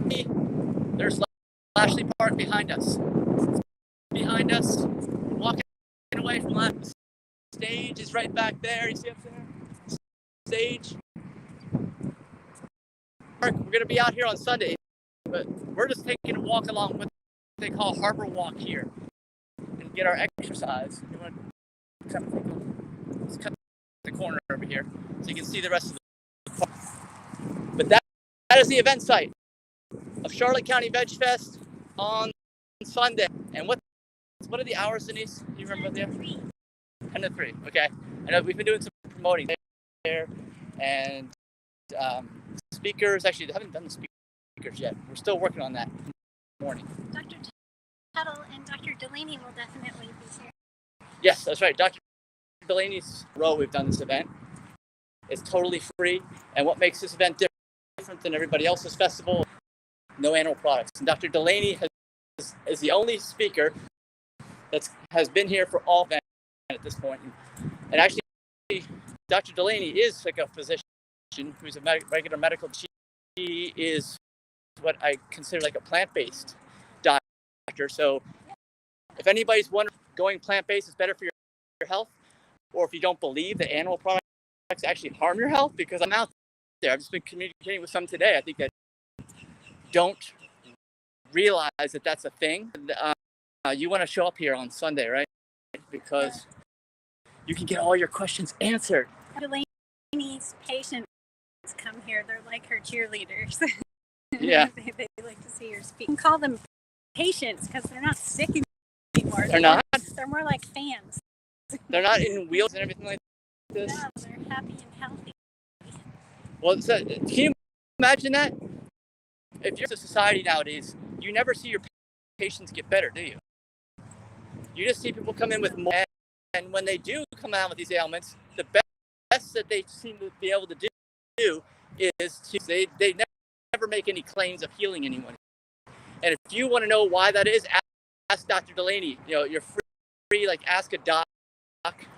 There's LAISHLEY Park behind us. Behind us, walking away from that stage is right back there. You see up there? Stage. We're going to be out here on Sunday, but we're just taking a walk along what they call Harbor Walk here and get our exercise. You want to let's cut the corner over here so you can see the rest of the park. But that is the event site of Charlotte County Veg Fest on Sunday. And what are the hours, Denise? Do you remember there? 10 to 3. Okay. I know we've been doing some promoting there, and speakers. Actually, they haven't done the speakers yet. We're still working on that in the morning. Dr. Tuttle and Dr. Delaney will definitely be here. Yes, that's right. Dr. Delaney's row, we've done this event. It's totally free. And what makes this event different than everybody else's festival? No animal products. And Dr. Delaney is the only speaker that has been here for all events at this point. And actually, Dr. Delaney is like a physician who's a regular medical. She is what I consider like a plant-based doctor. So if anybody's wondering going plant-based is better for your health, or if you don't believe that animal products actually harm your health, because I'm out there. I've just been communicating with some today. I think that don't realize that that's a thing. You want to show up here on Sunday, right? Because you can get all your questions answered. Delaney's patients come here. They're like her cheerleaders. Yeah. they like to see her speak. You can call them patients because they're not sick anymore. They're not? They're more like fans. They're not in wheels and everything like this? No, they're happy and healthy. Well, so, can you imagine that? If you're in society nowadays, you never see your patients get better, do you? You just see people come in with more. And when they do come out with these ailments, the best that they seem to be able to do is they never make any claims of healing anyone. And if you want to know why that is, ask Dr. Delaney. You know, you're free, like ask a doc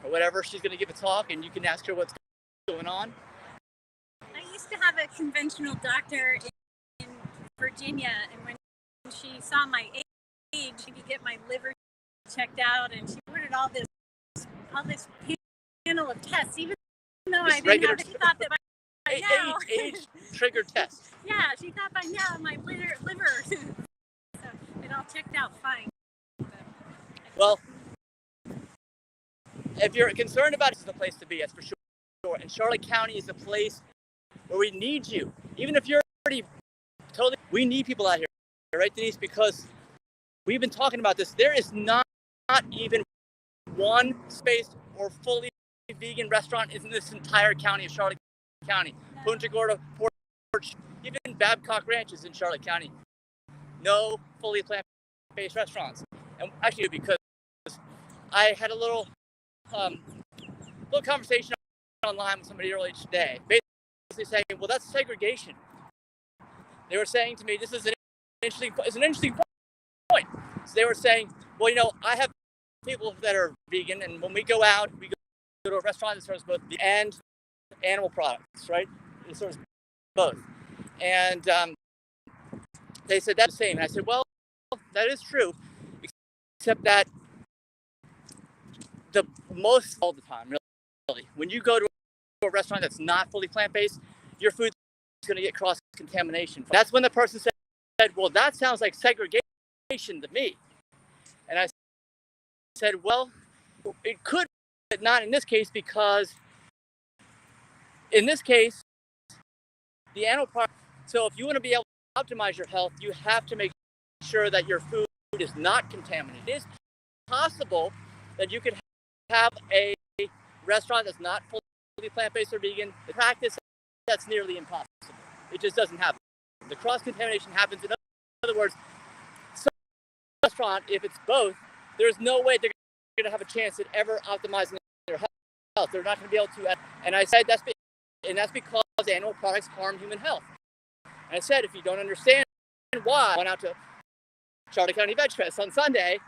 or whatever. She's going to give a talk, and you can ask her what's going on. I used to have a conventional doctor in Virginia, and when she saw my age, she could get my liver checked out, and she ordered all this panel of tests, even though I didn't have it. She thought that by now age trigger test. Yeah, she thought by now my liver so it all checked out fine. Well, if you're concerned about it, this is the place to be, that's for sure. And Charlotte County is a place where we need you. Even if you're already totally, we need people out here, right, Denise? Because we've been talking about this. There is not even one space or fully vegan restaurant in this entire county of Charlotte County. Punta Gorda, Porch, even Babcock Ranch is in Charlotte County. No fully plant-based restaurants. And actually, because I had a little conversation online with somebody earlier today, basically saying, well, that's segregation. They were saying to me, this is an interesting point. So they were saying, well, you know, I have people that are vegan, and when we go out, we go to a restaurant that serves both vegan and animal products, right? It serves both. And they said that's the same. And I said, well, that is true, except that the most all the time, really, when you go to a restaurant that's not fully plant-based, your food is going to get cross-contamination. That's when the person said, well, that sounds like segregation to me. And I said, well, it could, but not in this case, because in this case, the animal product. So if you want to be able to optimize your health, you have to make sure that your food is not contaminated. It is possible that you could have a restaurant that's not fully plant-based or vegan. In practice, that's nearly impossible. It just doesn't happen. The cross-contamination happens. In other words, some restaurant, if it's both, there's no way they're going to have a chance at ever optimizing their health. They're not going to be able to. And I said that's because animal products harm human health. And I said, if you don't understand why, I went out to Charlotte County Veg Fest on Sunday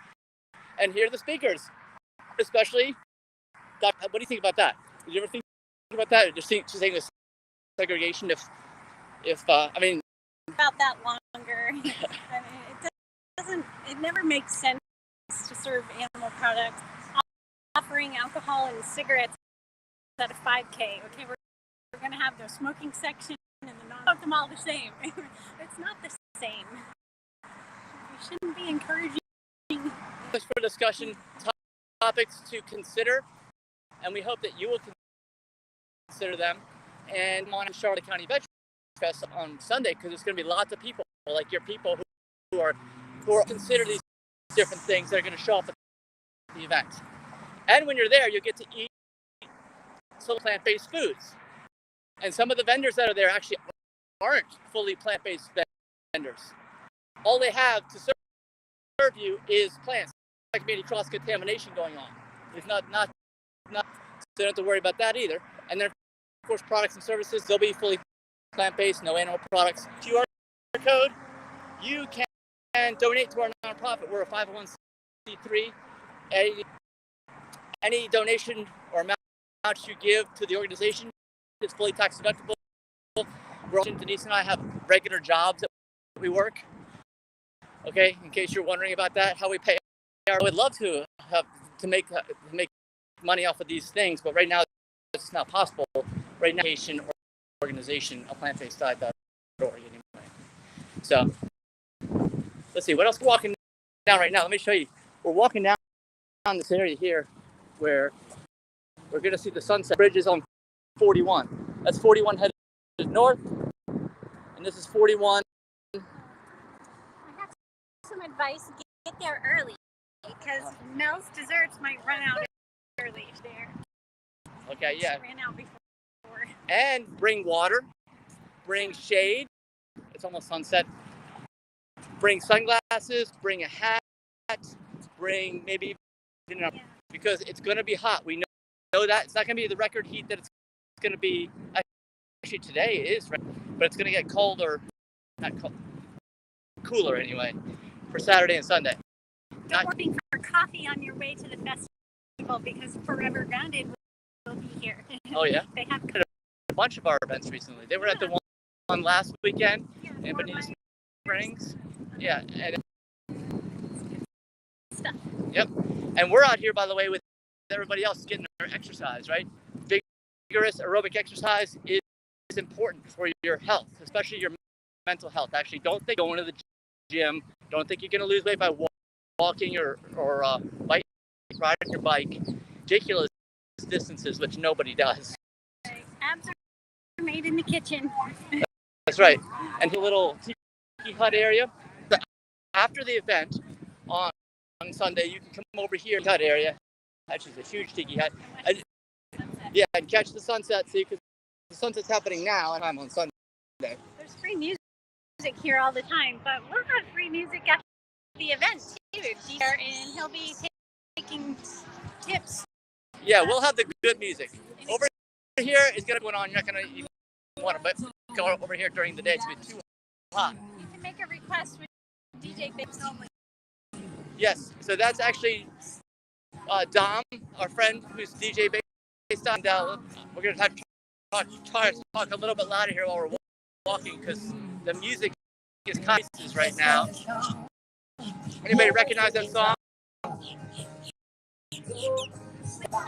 and hear the speakers, especially, what do you think about that? Did you ever think about that? Just saying this segregation, about that longer. I mean, it never makes sense to serve animal products offering alcohol and cigarettes at a 5K. Okay, we're going to have the smoking section and the non-smoke them all the same. It's not the same. We shouldn't be encouraging. Just for discussion topics to consider, and we hope that you will consider them. And on Charlotte County Veg Fest on Sunday, because there's going to be lots of people like your people who are consider these different things that are going to show up at the event. And when you're there, you'll get to eat some plant-based foods. And some of the vendors that are there actually aren't fully plant-based vendors. All they have to serve you is plants. Like maybe cross-contamination going on. It's not so you don't have to worry about that either. And then, of course, products and services, they'll be fully plant-based, no animal products. QR code, you can donate to our nonprofit. We're a 501c3. Any donation or amount you give to the organization is fully tax deductible. Denise and I have regular jobs that we work. Okay, in case you're wondering about that, how we pay. I would love to make money off of these things, but right now it's not possible. Right now, organization, aPlantBasedDiet.org anyway. So let's see what else we're walking down right now. Let me show you. We're walking down this area here where we're going to see the Sunset Bridges on 41. That's 41 headed north, and this is 41. I have some advice. Get there early, because Mel's desserts might run out early there. Okay, yeah. Ran out before. And bring water, bring shade. It's almost sunset. Bring sunglasses, bring a hat, bring maybe, because it's going to be hot. We know that. It's not going to be the record heat that it's going to be. Actually, today is, right? But it's going to get colder, not cold, cooler anyway, for Saturday and Sunday. Not working for coffee on your way to the festival, because Forever Grounded will be here. Oh yeah, they have a bunch of our events recently. They were at the one last weekend in Bonita Springs. Yeah, and stuff. Yep, and we're out here, by the way, with everybody else getting their exercise, right? Vigorous aerobic exercise is important for your health, especially your mental health. Actually, don't think going to the gym. Don't think you're going to lose weight by walking or riding your bike. Ridiculous distances, which nobody does. Abs are made in the kitchen. That's right. And the little tiki hut area. After the event on Sunday, you can come over here to the hut area. Actually, it's a huge tiki hut. And catch the sunset. See, because the sunset's happening now, and I'm on Sunday. There's free music here all the time, but we'll have free music at the event too. And he'll be taking tips. Yeah, we'll have the good music. Over here is going to go on. You're not going to even want to, but go over here during the day. It's going to be too hot. You can make a request with DJ Babes only. Yes, so that's actually Dom, our friend, who's DJ Babes. And we're going to have to talk a little bit louder here while we're walking, because the music is constant right now. Anybody recognize that song?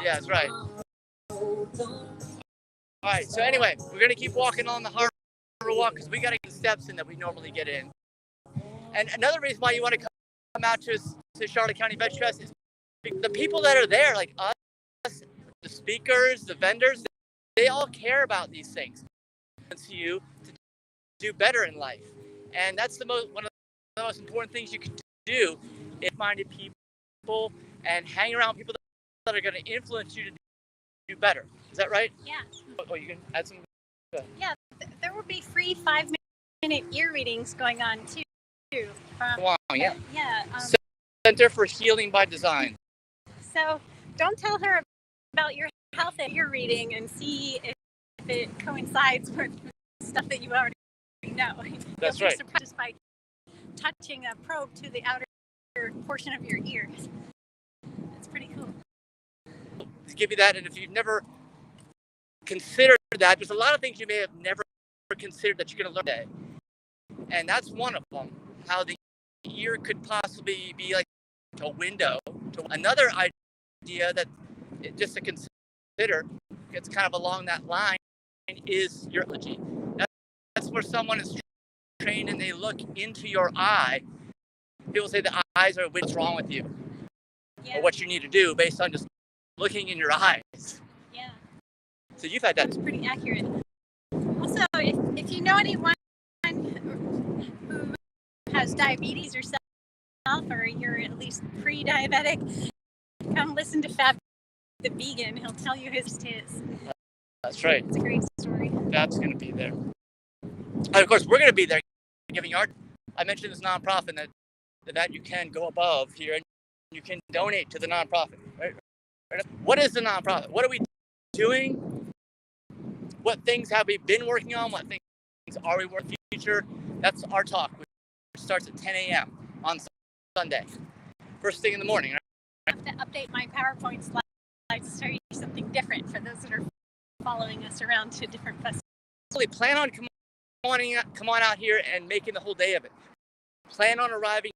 Yeah, that's right. All right, so anyway, we're going to keep walking on the harbor walk, because we got to get the steps in that we normally get in. And another reason why you want to come out to Charlotte County Veg Fest is the people that are there, like us, the speakers, the vendors, they all care about these things. To you to do better in life. And that's one of the most important things you can do is minded people and hang around people that are going to influence you to do better. Is that right? Yeah. Oh, you can add some. Yeah, there will be free 5-minute ear readings going on too. Yeah. Yeah. Center for Healing by Design. So don't tell her about your health and ear reading and see if it coincides with stuff that you already know. That's You'll right. be surprised by touching a probe to the outer portion of your ear. That's pretty cool. To give you that, and if you've never considered that, there's a lot of things you may have never considered that you're going to learn today. And that's one of them, how the ear could possibly be like a window to another idea that just to consider, it's kind of along that line, is your allergy. That's where someone is trained and they look into your eye. People say the eyes are what's wrong with you, or what you need to do based on just looking in your eyes. Yeah. So you've had that. It's pretty accurate. Also, if you know anyone who has diabetes yourself, or you're at least pre-diabetic, come listen to Fab the Vegan. He'll tell you his. That's right. It's a great story. Fab's going to be there. And of course, we're going to be there giving our. I mentioned this nonprofit that you can go above here and you can donate to the nonprofit. Right? What is the nonprofit? What are we doing? What things have we been working on? What things are we working on in the future? That's our talk, which starts at 10 a.m. on Sunday. First thing in the morning. Right? I have to update my PowerPoint slides to show you something different for those that are following us around to different festivals. Plan on come on out here and making the whole day of it. Plan on arriving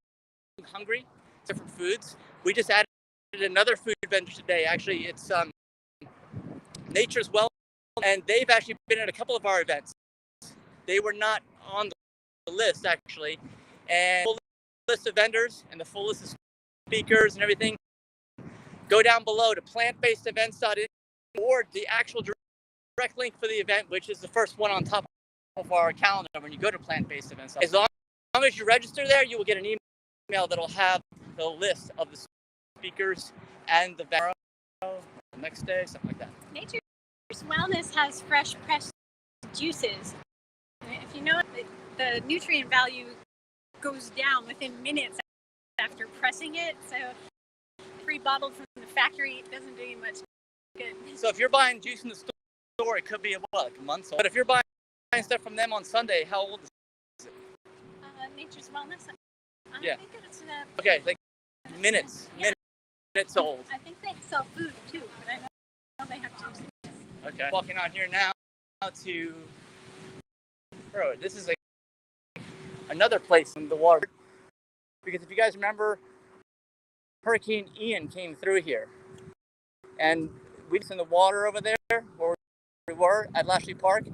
hungry, different foods. We just added another food vendor today. Actually, it's Nature's Well, and they've actually been at a couple of our events. They were not on the list, actually. And the full list of vendors and the full list of speakers and everything, go down below to plantbasedevents.org, or the actual direct link for the event, which is the first one on top of our calendar when you go to Plant-Based Events. As long as you register there, you will get an email that will have the list of the speakers and the vendor the next day, something like that. Nature's Wellness has fresh pressed juices. If you know it, the nutrient value goes down within minutes after pressing it, so pre-bottled from the factory, it doesn't do you much good. So if you're buying juice in the store, it could be like a month old. But if you're buying stuff from them on Sunday, how old is it? Nature's Wellness? I Yeah. think it's okay, like minutes old. I think they sell food too, but I know they have juice. Okay. Walking on here now to this is another place in the water, because if you guys remember, Hurricane Ian came through here, and we was in the water over there where we were at LAISHLEY Park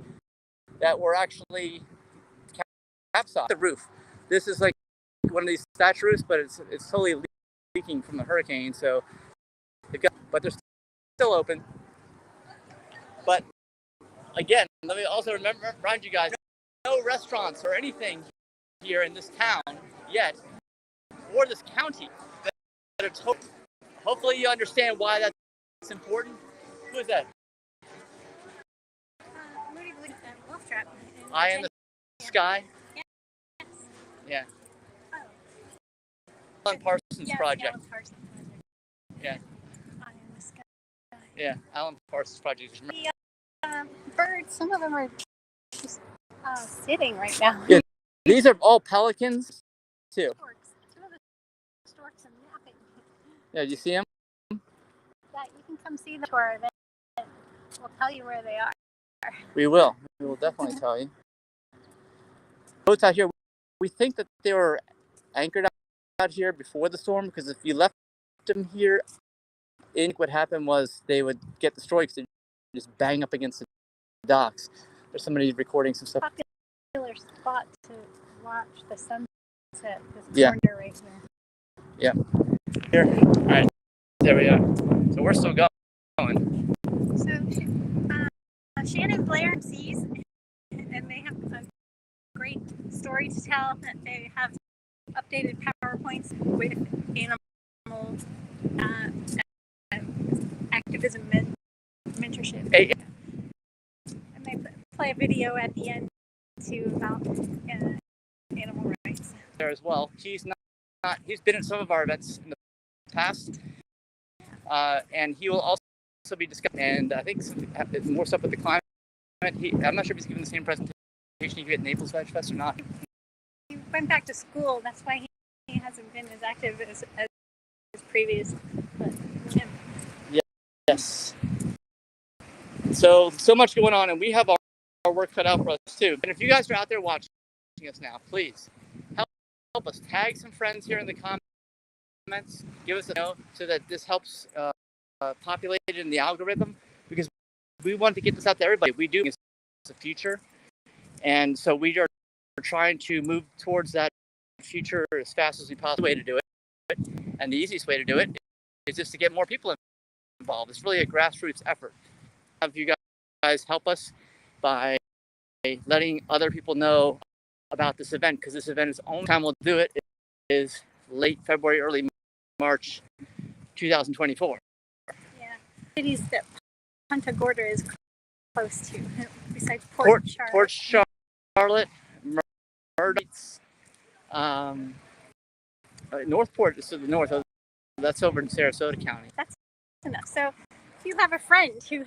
that were actually capsized. The roof. This is like one of these thatch roofs, but it's totally leaking from the hurricane. So but they're still open. But again, let me also remind you guys, no restaurants or anything here in this town yet, or this county, that are hopefully you understand why that's important. Who is that? Moody Blue Wolf Trap. Eye in the sky? Yes. Yeah. Oh. Alan Parsons Project. Alan Parsons Project. Yeah. Eye in the sky. Yeah, Alan Parsons Project. The birds, some of them are just sitting right now. Yeah, these are all pelicans, too. Storks. Two of the storks are napping. Yeah, do you see them? Yeah, you can come see them to our event. We'll tell you where they are. We will. We will definitely tell you. Boats out here, we think that they were anchored out here before the storm, because if you left them here, what happened was they would get destroyed because they just bang up against the docks. There's somebody recording some stuff. Popular spot to watch the sunset. This corner right here. Yeah. Here. All right. There we are. So we're still going. So Shannon Blair sees, and they have a great story to tell. That they have updated PowerPoints with animal activism mentorship. Hey. And they play a video at the end too about animal rights. There as well. He's been at some of our events in the past, and he will also be discussing. And I think more stuff with the climate. I'm not sure if he's given the same presentation he gave at Naples Veg Fest or not. He went back to school. That's why he hasn't been as active as previous. But yeah. Yes. So much going on, and we have our work cut out for us too. And if you guys are out there watching, us now, please help us. Tag some friends here in the comments. Give us a note so that this helps populate it in the algorithm, because we want to get this out to everybody. We do. It's the future. And so we are trying to move towards that future as fast as we possibly way to do it. And the easiest way to do it is just to get more people involved. It's really a grassroots effort. Have you guys help us by letting other people know about this event, because this event is the only time we'll do it is late February, early March 2024. Yeah. Cities that Punta Gorda is close to, besides Port Charlotte, Murdoch, Northport is to the north. That's over in Sarasota County. That's enough. So if you have a friend who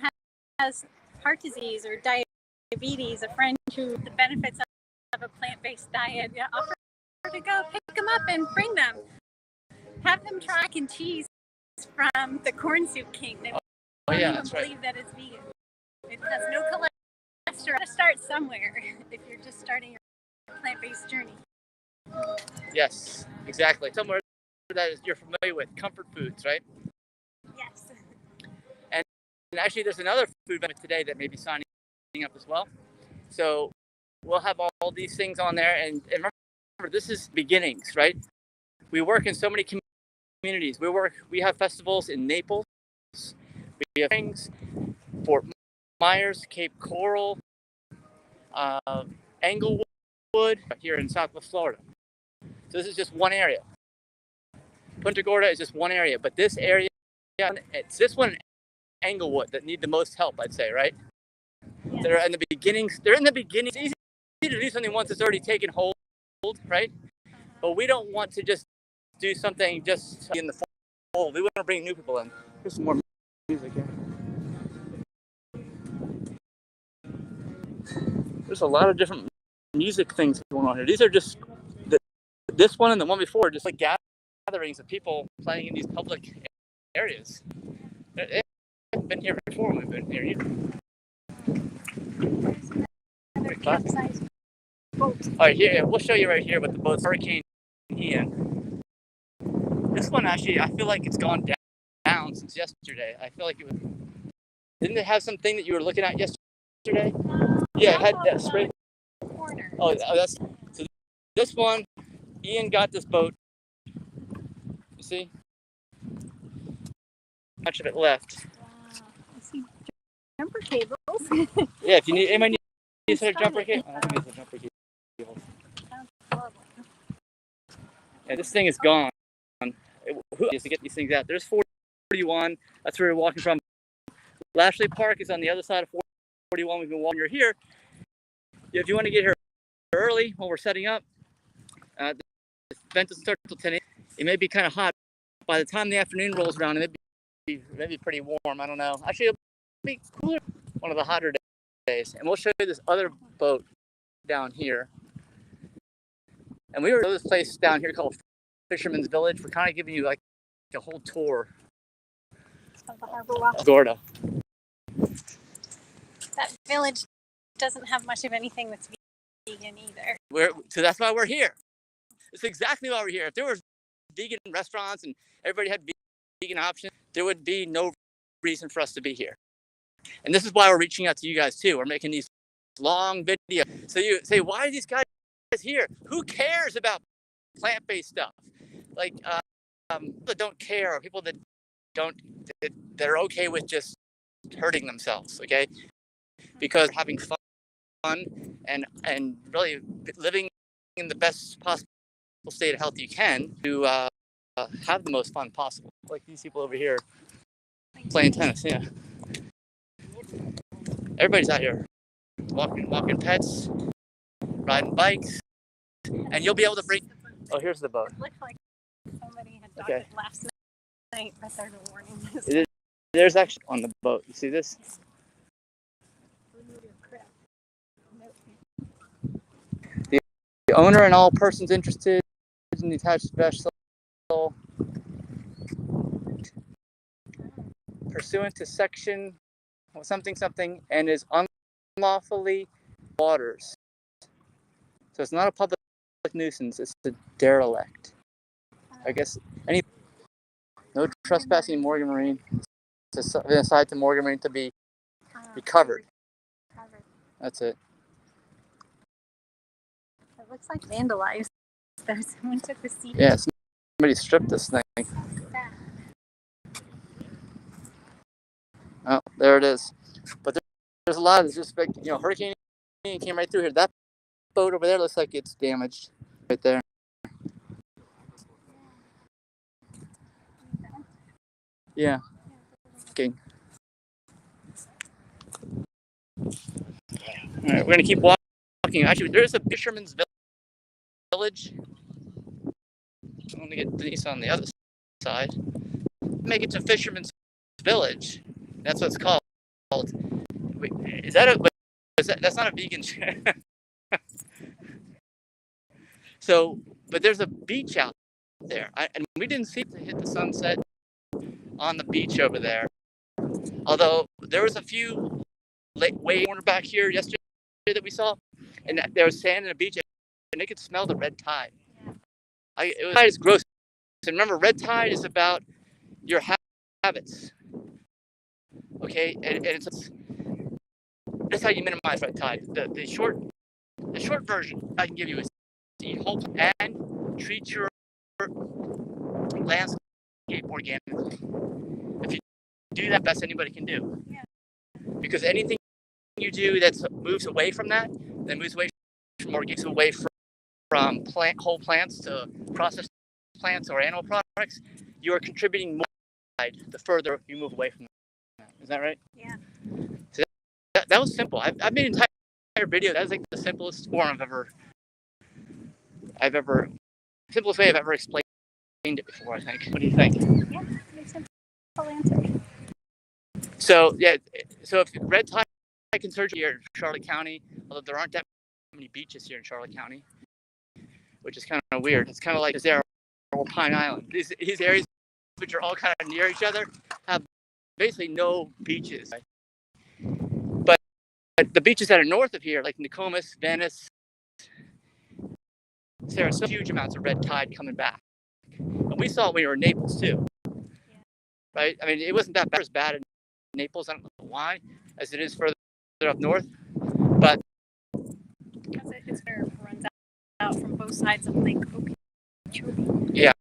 has heart disease or diabetes, a friend who the benefits of a plant-based diet, offer to go pick them up and bring them. Have them try mac and cheese from the Corn Soup King. They won't even believe that it's vegan. It has no cholesterol. You gotta start somewhere if you're just starting your plant-based journey. Yes, exactly. Somewhere that you're familiar with, comfort foods, right? Yes. And actually, there's another food event today that may be signing up as well. So we'll have all these things on there. And remember, this is beginnings, right? We work in so many communities. We have festivals in Naples. We have things, Fort Myers, Cape Coral, Englewood, here in Southwest Florida. So this is just one area. Punta Gorda is just one area, but this area, it's this one, Englewood, that need the most help, I'd say, right? Yeah. They're in the beginnings. It's easy to do something once it's already taken hold, right? But we don't want to just do something just in the fold. We want to bring new people in. Here's some more music here. There's a lot of different music things going on here. These are just this one and the one before, just like gatherings of people playing in these public areas. They haven't been here before. We've been here either. All right, here we'll show you right here with the boats. Hurricane Ian. This one actually, I feel like it's gone down since yesterday. I feel like it was. Didn't it have something that you were looking at yesterday? Yeah, it had that spray. Oh, that's so. This one, Ian got this boat. You see, much of it left. Wow, I see jumper cables. Yeah, if you need, anybody need a set of jumper cables? I don't think it's a jumper cable. Yeah, this thing is gone. Who has to get these things out? There's 41. That's where we're walking from. LAISHLEY Park is on the other side of 41. We've been walking. You're here. If you want to get here early while we're setting up, the event doesn't start until 10 a.m. It may be kind of hot. By the time the afternoon rolls around, it may be pretty warm. I don't know. Actually, it'll be cooler. One of the hotter days. And we'll show you this other boat down here. And we were at this place down here called Fisherman's Village. We're kind of giving you like a whole tour of the harbor walk. Gorda. That village doesn't have much of anything that's vegan either. So that's why we're here. It's exactly why we're here. If there were vegan restaurants and everybody had vegan options, there would be no reason for us to be here. And this is why we're reaching out to you guys too. We're making these long videos. So you say, why are these guys here? Who cares about plant-based stuff? Like people that don't care, or people that they're okay with just hurting themselves, okay? Because having fun and really living in the best possible state of health you can to have the most fun possible. Like these people over here playing tennis, yeah. Everybody's out here walking pets, riding bikes, and you'll be able to bring. Oh, here's the boat. It looked like somebody had docked it last night, but there's a warning. There's actually on the boat. You see this? The owner and all persons interested in the attached vessel, pursuant to section something and is unlawfully waters. So it's not a public nuisance, it's a derelict. I guess no trespassing in Morgan Marine. It's aside to Morgan Marine to be recovered. That's it. It looks like vandalized. Someone took the seat. Yeah, somebody stripped this thing. Oh, there it is. But there's a lot of just like, hurricane came right through here. That boat over there looks like it's damaged right there. Yeah. Okay. All right, we're gonna keep walking. Actually, there's a fisherman's village. I'm gonna get Denise on the other side. Make it to Fisherman's Village. That's what it's called. Wait, that's not a vegan? So, but there's a beach out there, and we didn't see it to hit the sunset on the beach over there. Although there was a few waves back here yesterday that we saw, and there was sand in the beach, and they could smell the red tide. It was gross. And remember, red tide is about your habits. Okay, and that's how you minimize red tide. The short version I can give you is eat whole and treat your landscape organically. If you do that, best anybody can do. Yeah. Because anything you do that moves away from that, then moves away from organics, away from whole plants to processed plants or animal products, you are contributing more the further you move away from that. Is that right? Yeah. So that was simple. I've made an entire video. That was like the simplest form simplest way I've ever explained it before, I think. What do you think? Yeah, makes sense. Answer. So if red tide can surge here in Charlotte County, although there aren't that many beaches here in Charlotte County, which is kind of weird. It's kind of like there or Pine Island. These areas, which are all kind of near each other, have basically no beaches. But the beaches that are north of here, like Nokomis, Venice, there are so huge amounts of red tide coming back. And we saw it when we were in Naples too. Right? I mean, it wasn't that bad, as bad in Naples, I don't know why, as it is further up north. But because it's where it runs out from both sides of Lake Okeechobee. Yeah,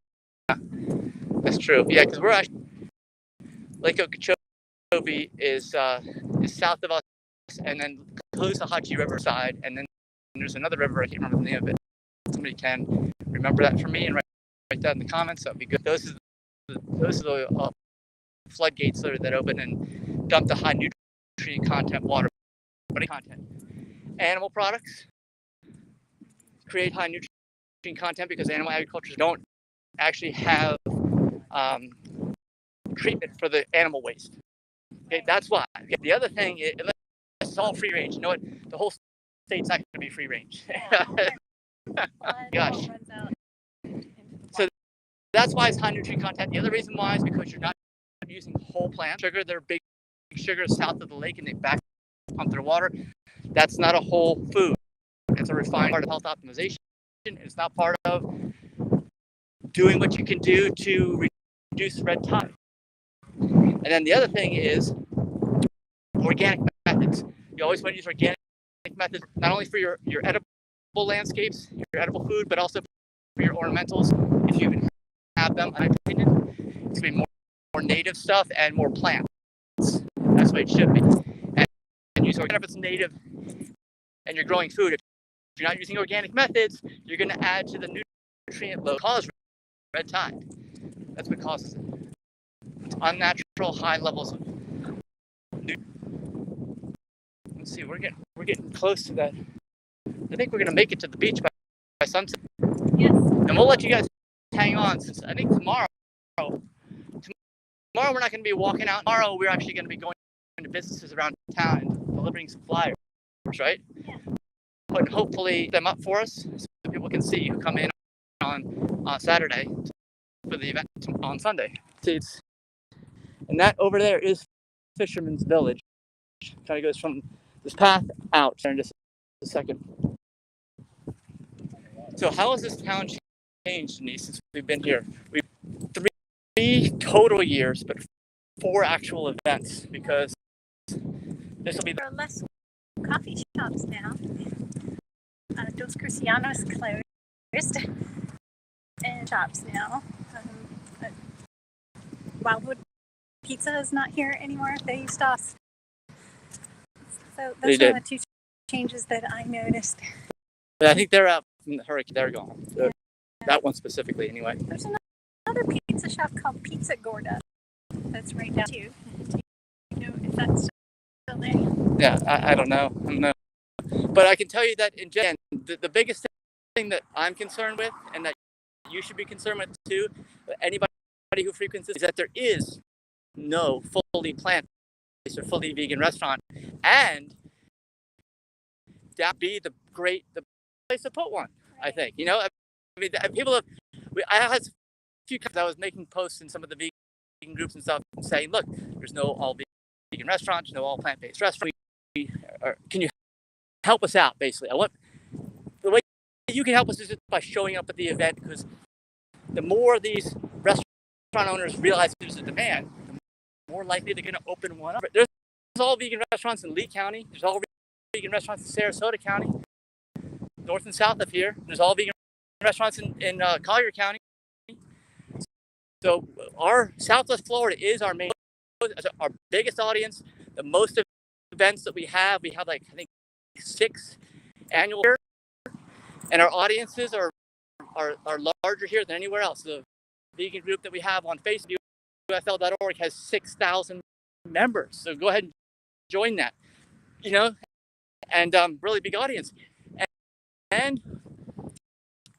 that's true. Yeah, because we're actually Lake Okeechobee is south of us, and then close to Hachi River side, and then there's another river, I can't remember the name of it. Somebody can remember that for me and write that in the comments. That'd be good. Those are the floodgates that open and dump the high nutrient content water. Content. Animal products create high nutrient content because animal agricultures don't actually have treatment for the animal waste. Okay, that's why. Okay, the other thing is, it's all free range. You know what? The whole state's not going to be free range. Gosh. So that's why it's high nutrient content. The other reason why is because you're not using whole plant sugar. They're big sugars south of the lake, and they back pump their water. That's not a whole food. It's a refined part of health optimization. It's not part of doing what you can do to reduce red tide. And then the other thing is organic methods. You always want to use organic methods, not only for your edible landscapes, your edible food, but also for your ornamentals. If you even have them, in my opinion, it's going to be more native stuff and more plants. That's what it should be. And use organic if it's native and you're growing food. If you're not using organic methods, you're going to add to the nutrient load, cause red tide. That's what causes it. It's unnatural high levels of nutrients. Let's see, we're getting close to that. I think we're going to make it to the beach by sunset. Yes. And we'll let you guys hang on, since I think tomorrow we're not going to be walking out. Tomorrow we're actually going to be going to businesses around town and delivering some flyers, right? Yeah. Putting hopefully them up for us so people can see who come in on Saturday for the event on Sunday. And that over there is Fisherman's Village. Kind of goes from this path out in just a second. So how has this town changed, Denise, since we've been here? We've 3 total years, but 4 actual events, because this will be There are less coffee shops now. Dos Cristianos closed, and shops now. Wildwood Pizza is not here anymore. They used to. So those are the 2 changes that I noticed. But I think they're out from the hurricane. They're gone. So that one specifically, anyway. There's another pizza shop called Pizza Gorda. That's right down too. Do you know if that's still there? Yeah, I don't know. But I can tell you that in general, the biggest thing that I'm concerned with, and that you should be concerned with too, anybody who frequents this, is that there is no fully plant-based or fully vegan restaurant, and that be the place to put one. Right. I think, you know, I mean, people have. I had a few times I was making posts in some of the vegan groups and stuff, saying, "Look, there's no all vegan restaurants, no all plant-based restaurants. Can you help us out?" Basically, the way you can help us is just by showing up at the event, because the more these restaurant owners realize there's a demand, the more likely they're going to open one up. There's all vegan restaurants in Lee County. There's all vegan restaurants in Sarasota County, north and south of here. There's all vegan restaurants in Collier County. So our Southwest Florida is our biggest audience. The most events that we have like, I think, 6 annual, and our audiences are larger here than anywhere else. The vegan group that we have on Facebook, UFL.org, has 6,000 members. So go ahead and join that, you know, and really big audience. And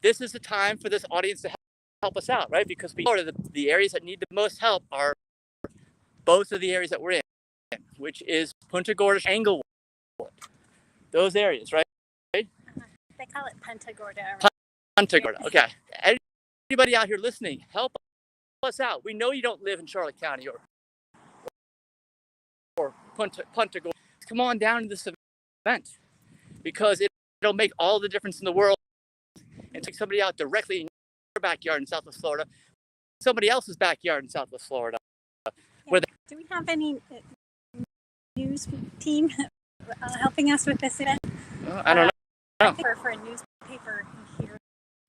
this is the time for this audience to help us out, right? Because the areas that need the most help are both of the areas that we're in, which is Punta Gorda, Englewood. Those areas, right? They call it Punta Gorda. Punta Gorda, okay. Anybody out here listening, help us out. We know you don't live in Charlotte County or Punta Gorda. Come on down to this event, because it'll make all the difference in the world, and take somebody out directly in your backyard in Southwest Florida, somebody else's backyard in Southwest Florida. Yeah. Do we have any news team helping us with this event? I don't know. I think for a newspaper here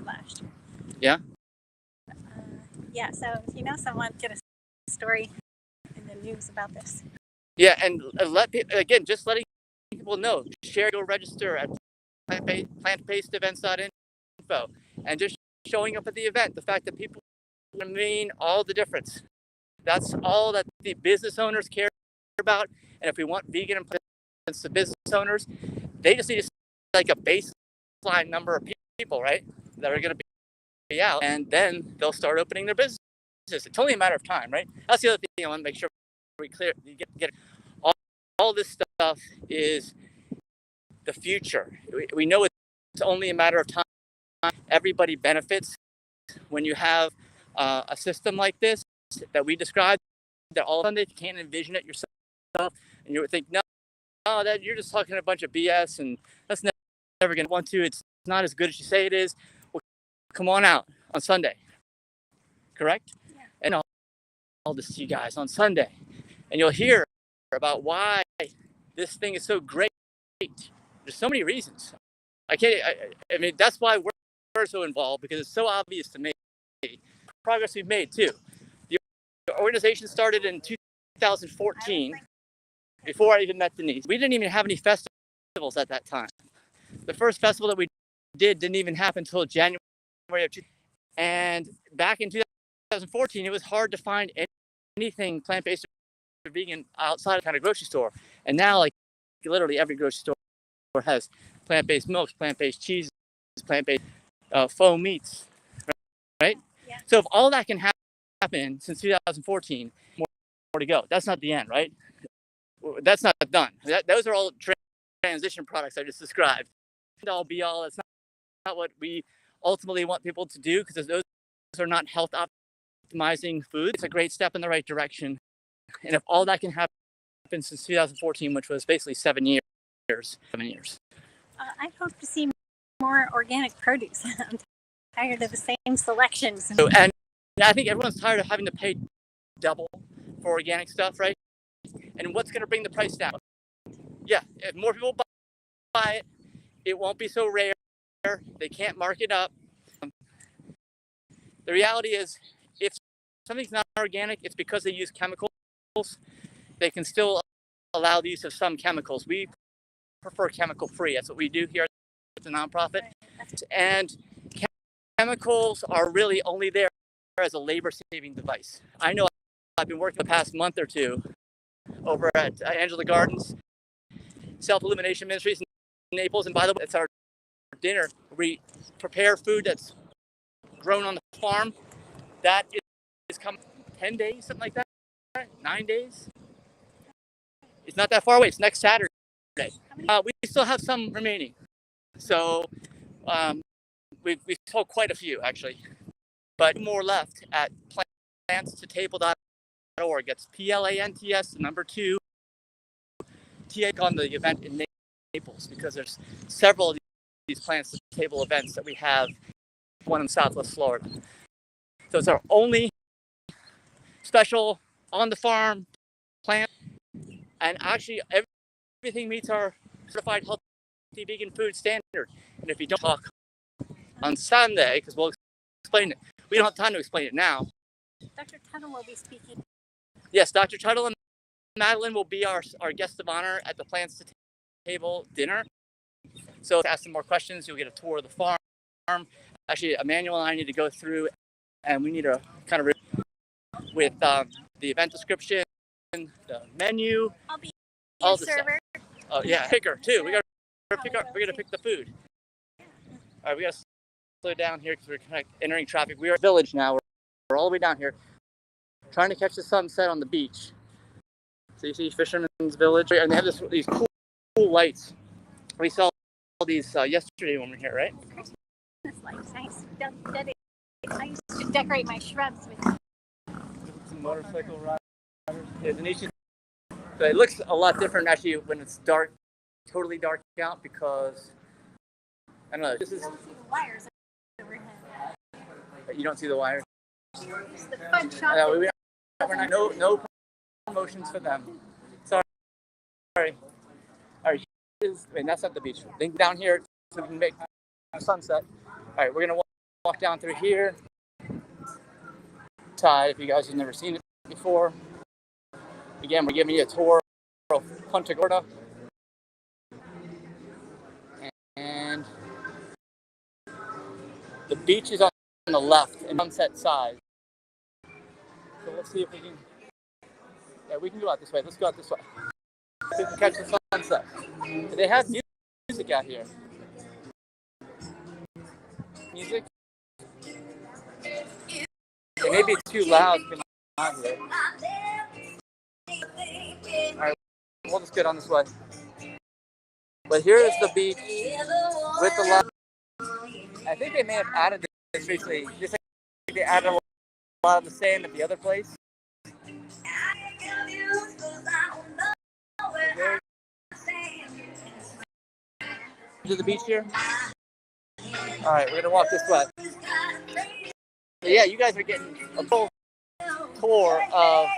last year. Yeah? Yeah, so if you know someone, get a story in the news about this. Yeah, and just letting people know. Share, go register at plantbasedevents.info, and just showing up at the event. The fact that people mean all the difference. That's all that the business owners care about. And if we want vegan and plant-based business owners, they just need to like a baseline number of people, right, that are going to be out, and then they'll start opening their businesses. It's only a matter of time, right? That's the other thing I want to make sure we clear. Get all this stuff is the future. We know it's only a matter of time. Everybody benefits when you have a system like this that we described. That all of a sudden, if you can't envision it yourself, and you would think, no, that you're just talking a bunch of BS, and that's never going to want to. It's not as good as you say it is. Well, come on out on Sunday, correct? Yeah. And I'll just see you guys on Sunday, and you'll hear about why this thing is so great. There's so many reasons. I mean, that's why we're so involved, because it's so obvious to me. Progress we've made too. The organization started in 2014. Before I even met Denise, we didn't even have any festivals at that time. The first festival that we didn't even happen until January of 2000. And back in 2014, it was hard to find anything plant-based or vegan outside of kind of grocery store. And now, like, literally every grocery store has plant-based milks, plant-based cheeses, plant-based faux meats, right? Yeah. So if all that can happen since 2014, more to go. That's not the end, right? That's not done. Those are all transition products I just described. All be all. It's not what we ultimately want people to do, because those are not health optimizing foods. It's a great step in the right direction. And if all that can happen since 2014, which was basically 7 years. I hope to see more organic produce. I'm tired of the same selections. And I think everyone's tired of having to pay double for organic stuff, right? And what's going to bring the price down? Yeah, if more people buy it, it won't be so rare. They can't mark it up. The reality is, if something's not organic, it's because they use chemicals. They can still allow the use of some chemicals. We prefer chemical-free. That's what we do here at the nonprofit. And chemicals are really only there as a labor-saving device. I know I've been working the past month or two over at Angela Gardens, Self-Illumination Ministries in Naples. And by the way, it's our dinner. We prepare food that's grown on the farm. That is coming 10 days, something like that, 9 days. It's not that far away. It's next Saturday. We still have some remaining. So we've sold quite a few, actually. But more left at aPlantBasedDiet.org. That's PLANTS, the number 2, TA on the event in Naples, because there's several of these plants to table events that we have, one in Southwest Florida. So it's our only special on the farm plant, and actually everything meets our certified healthy vegan food standard. And if you don't talk on Sunday, because we'll explain it, we don't have time to explain it now. Dr. Tuttle will be speaking. Yes, Dr. Tuttle and Madeline will be our guest of honor at the Plants to Table dinner. So to ask them more questions, you'll get a tour of the farm. Actually, Emmanuel and I need to go through, and we need to kind of with the event description, the menu, I'll be all a the server. stuff. Oh yeah, picker too. We're gonna pick the food. All right, we gotta slow down here because we're kind of entering traffic. We are a village now. We're all the way down here, trying to catch the sunset on the beach. So you see Fisherman's Village, and they have these cool lights. We saw all these yesterday when we were here, right? Christmas lights. I used to decorate my shrubs with some motorcycle riders. It looks a lot different actually when it's dark, totally dark out, because I don't know. This is. You don't see the wires overhead. You don't see the wires. It's the fun shop. We're not, no promotions for them. Sorry. All right. That's not the beach. Think down here so we can make the sunset. All right, we're gonna walk down through here. Tide, if you guys have never seen it before. Again, we're giving you a tour of Punta Gorda. And the beach is on the left and sunset side. So let's see if we can. Yeah, we can go out this way. Let's go out this way. So we can catch the sunset. They have music out here. Music? It may be too loud to come out here. Alright, we'll just get on this way. But here is the beach with the light. I think they may have added this recently. They added a lot of the sand at the other place. To the beach here. All right, we're gonna walk this way. So yeah, you guys are getting a full tour of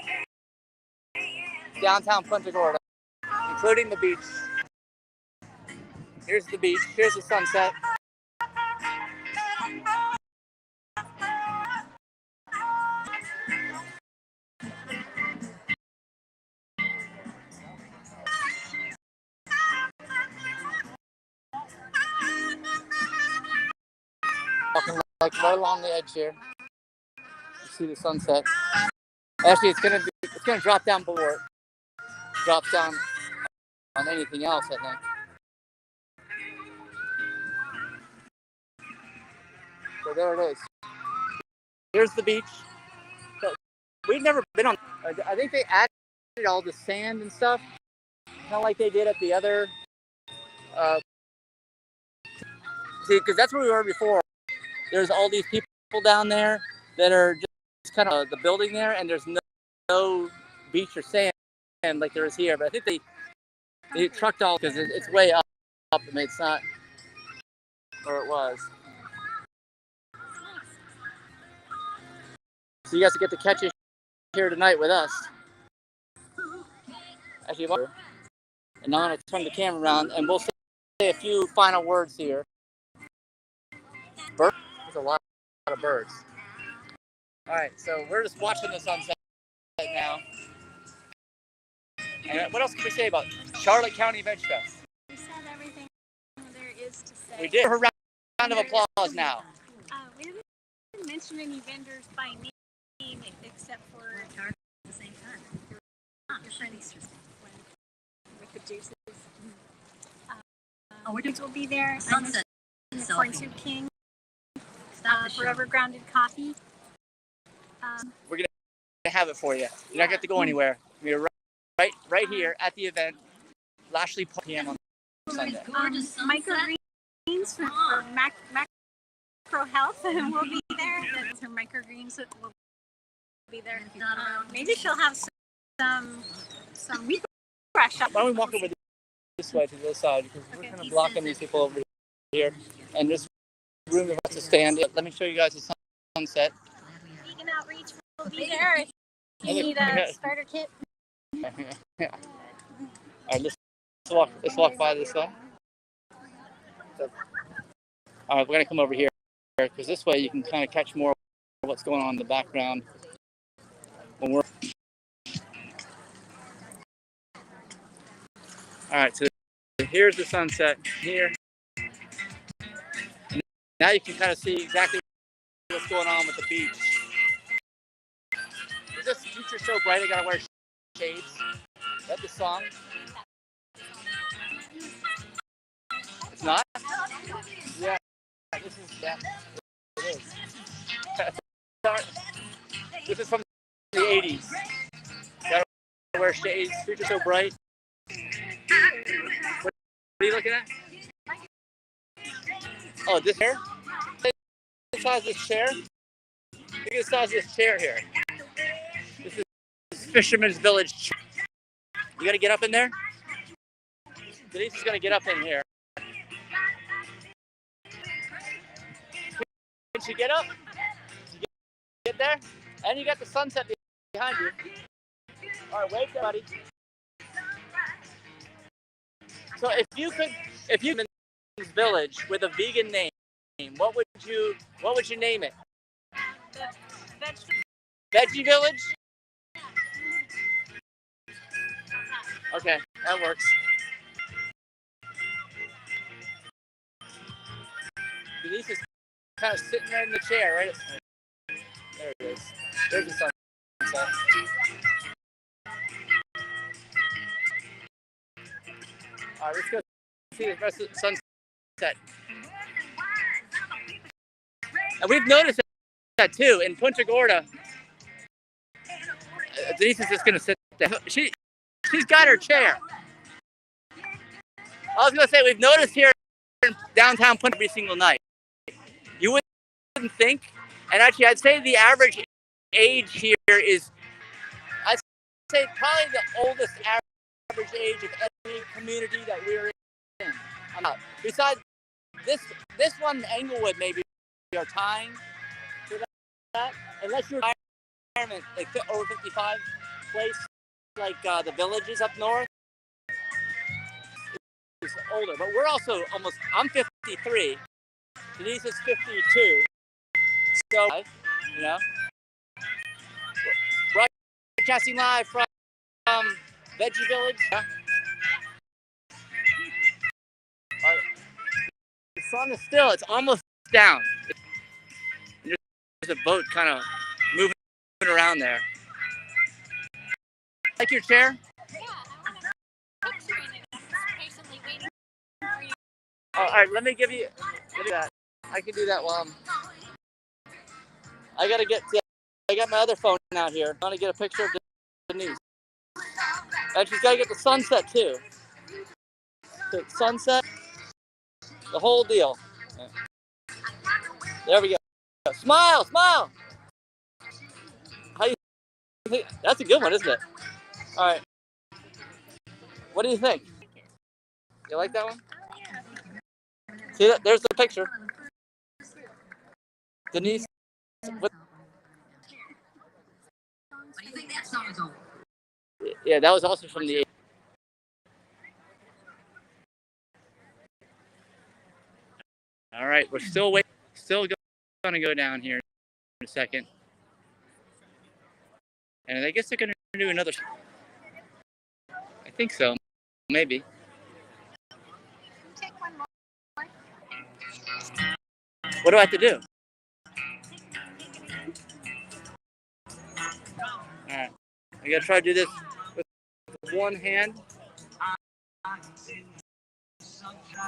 downtown Punta Gorda, including the beach. Here's the beach. Here's the sunset. Walking like right along the edge here. You see the sunset. Actually, it's gonna drop down below it. Drops down on anything else, I think. So there it is. Here's the beach. So we've never been on. I think they added all the sand and stuff, kind of like they did at the other. See, because that's where we were before. There's all these people down there that are just kind of the building there, and there's no beach or sand like there is here. But I think they trucked all because it's way up. I mean, it's not. or it was. So you guys get to catch it here tonight with us. Actually, and now I'm going to turn the camera around and we'll say a few final words here. Birds? There's a lot of birds. All right, so we're just watching the sunset now. And what else can we say about Charlotte County Veg Fest? We said everything there is to say. We did. Her round of applause now. We didn't mention any vendors by name except for at the same time. Your friend Easter with the juices. We'll be there. Sunset. The Corn Soup King. Forever Grounded Coffee. We're going to have it for you. You're not going to have to go anywhere. We're right here at the event, LAISHLEY PM on Sunday. Microgreens for macro health will be there. Her microgreens will be there. Maybe she'll have some wheat fresh up. Why don't we walk over this way to this side because we're kind of blocking these people over here. And this room has to stand. Let me show you guys the sunset. Vegan Outreach will be there if you need a starter kit. Yeah. All right, let's walk by this way. All right, we're gonna come over here because this way you can kind of catch more of what's going on in the background when we're. All right, so here's the sunset here. Now you can kind of see exactly what's going on with the beach. Is this future so bright I gotta wear shades? Is that the song? It's not? Yeah. This is, it is. This is from the 80s. Gotta wear shades, future so bright. What are you looking at? Oh, this chair? Look at the size of this chair. Look at the size of this chair here. This is Fisherman's Village. You gotta get up in there? Denise is gonna get up in here. Can she get up? Get there? And you got the sunset behind you. All right, wait there, buddy. So if you in this village with a vegan name, what would you name it? Veggie Village? Okay, that works. Denise is kind of sitting right in the chair, right? There it is. There's the sunset. All right, let's go see the rest of the sunset. And we've noticed that too in Punta Gorda. Denise is just gonna sit there. She's got her chair. I was gonna say we've noticed here in downtown Punta every single night. You wouldn't think, and actually I'd say the average age here is, I'd say probably the oldest average age of any community that we're in. Besides this one, Englewood maybe are tying for that, unless you're environment like over 55 place like the villages up north is older, but we're also almost. I'm 53. Denise is 52. So you know, broadcasting live from Veggie Village. Yeah. The sun is still. It's almost down. There's a boat kind of moving around there. Like your chair? Yeah, I want to picture it. I'm patiently waiting for you. Oh, all right, let me give you that. I can do that while I got my other phone out here. I want to get a picture of Denise. And she's got to get the sunset too. The sunset, the whole deal. There we go. Smile, smile. How you think? That's a good one, isn't it? All right. What do you think? You like that one? See that? There's the picture. Denise. What do you think that song's over? Yeah, that was also from the. All right, we're still waiting. Still going to go down here in a second. And I guess they're going to do another. I think so. Maybe. Take one more. What do I have to do? All right. I got to try to do this with one hand.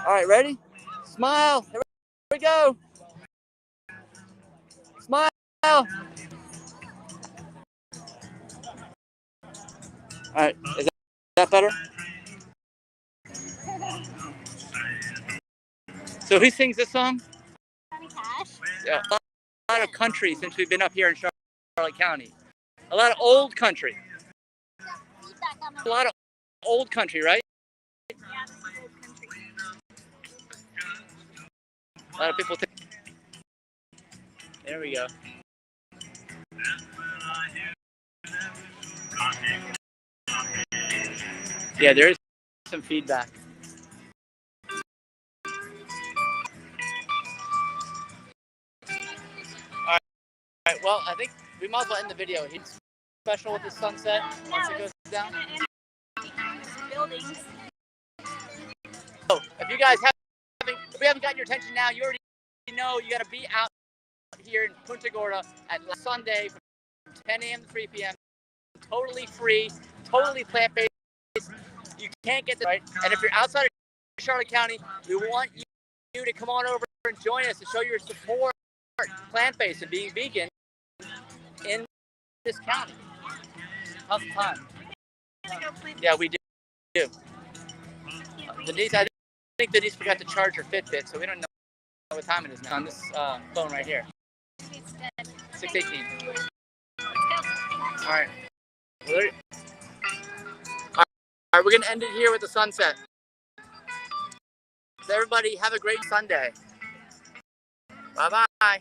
All right, ready? Smile. Here we go. Smile. All right, is that better? So who sings this song? Johnny Cash. Yeah, a lot of country since we've been up here in Charlotte County. A lot of old country. A lot of old country, right? Yeah, this is old country. A lot of people think. There we go. Yeah, there is some feedback. All right, well, I think we might as well end the video. He's special with the sunset once it goes down. Buildings. So, if you guys if we haven't gotten your attention now, you already know you got to be out here in Punta Gorda at Sunday from 10 a.m. to 3 p.m. Totally free, totally plant-based. You can't get this right. And if you're outside of Charlotte County, we want you to come on over and join us to show your support plant-based and being vegan in this county. How's the time? Yeah, we do. Denise, I think Denise forgot to charge her Fitbit, so we don't know what time it is now on this phone right here. 6:18. All right. All right, we're going to end it here with the sunset. So everybody, have a great Sunday. Bye-bye.